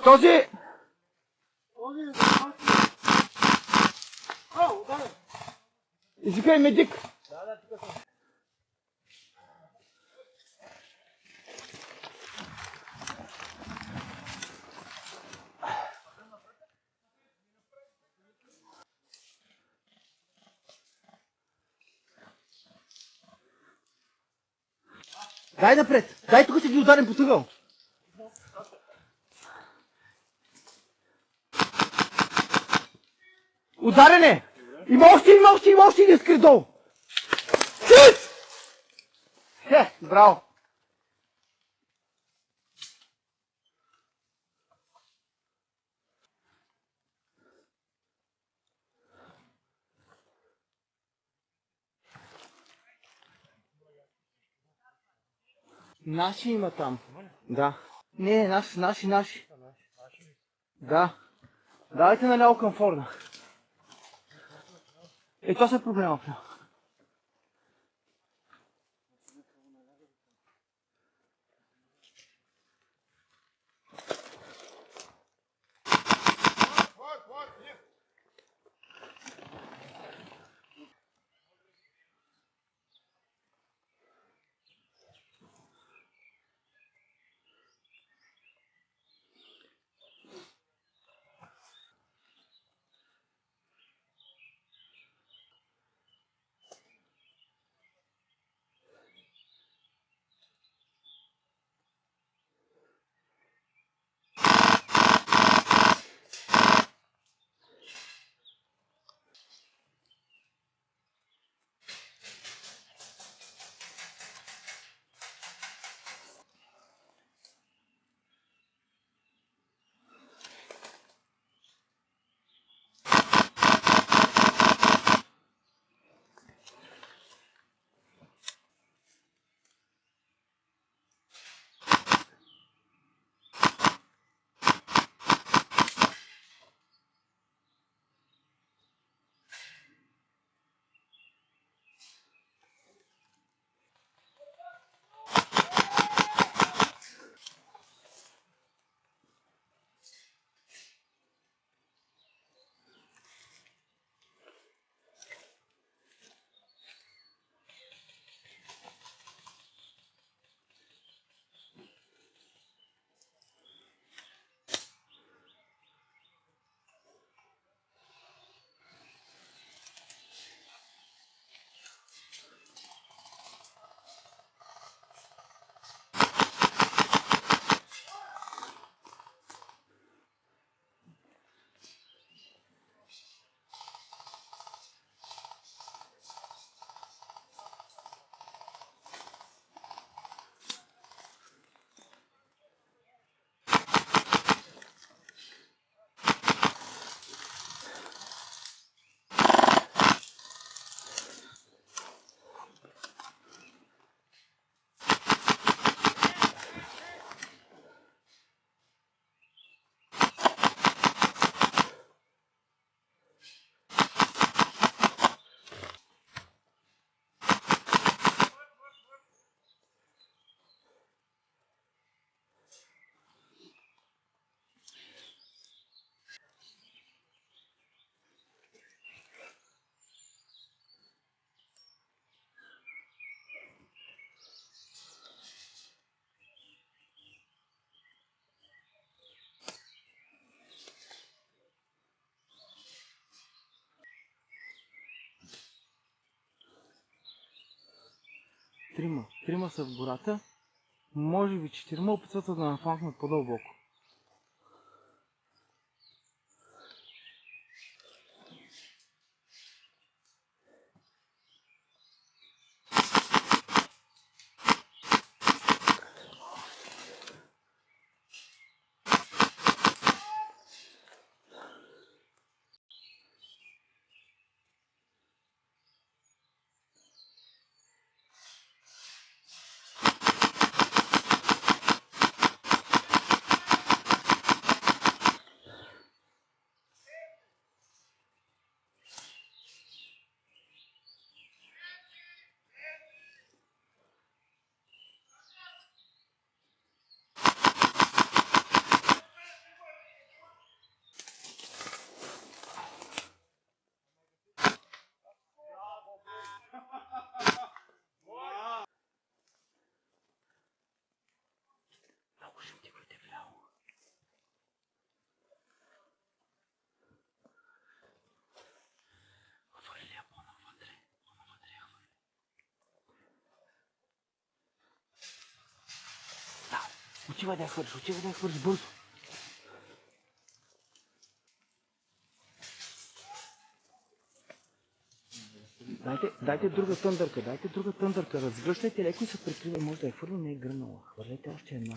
Този... Извикай медик. Да, тук съм. Дай напред. Дай, тук ще ги ударим по тъгъл. Ударене! Има още един скри долу. Браво! Наши има там. Да. Не, наши. Да. Давайте наляво към Форда. Това са проблема. Трима са в гората. Може би 4 опитват да нафанкнат по-дълбоко. Отивай да я хвърлиш бързо. Дайте друга тъндърка, разгръщайте леко и се прикрива, може да е хвърля, не е гръмнала. Хвърляйте още една.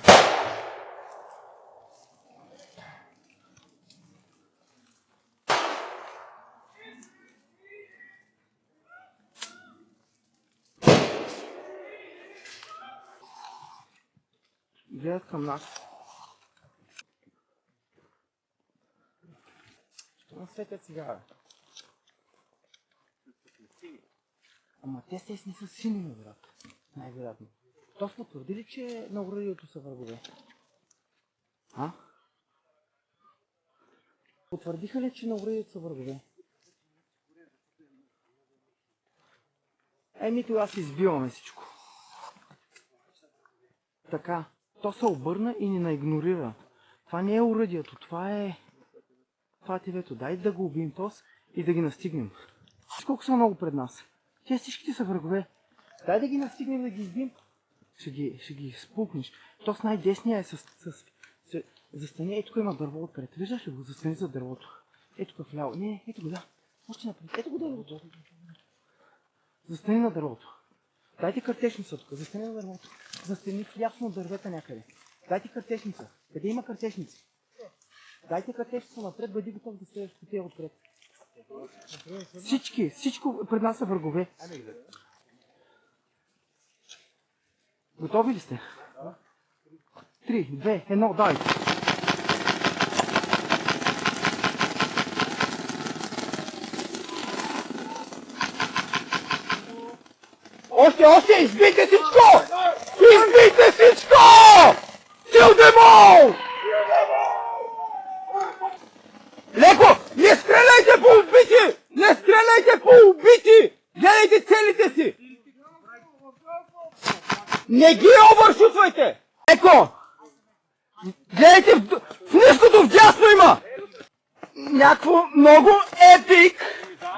Гледат към нас. Що на светят сега? Ама те не са сини, брат. Най-вероятно. То потвърди ли, че на оръдието са врагове? А? Потвърдиха ли, че на оръдието са врагове? Еми, тогава си избиваме всичко. Така, то се обърна и ни наигнорира. Това не е оръдието, това е ТВ-то. Дай да го убием тос и да ги настигнем. Колко са много пред нас. Те всичките са врагове. Дай да ги настигнем, да ги избием. Ще ги спукнеш. Тос най-десния е застани. Ето тук има дърво отпред. Виждаш ли го? Застани за дървото. Ето тук вляво. Не, ето го, да. Още напред. Ето го дървото. Застани на дървото. Дайте картечница тук. Застани на дървото. Застани в ясно от дървета някъде. Дайте картечница. Къде има картечници? Дайте картечница напред, бъди готов да стреляш по тия отпред. Всичко пред нас са врагове. Готови ли сте? 3, 2, 1, дай! Още! Избийте всичко! Избийте всичко! Kill them all! Леко! Не стреляйте по убити! Не стреляйте по убити! Гледайте целите си! Не ги обършутвайте! Леко! Гледайте в ниското вдясно има! Някакво много епик!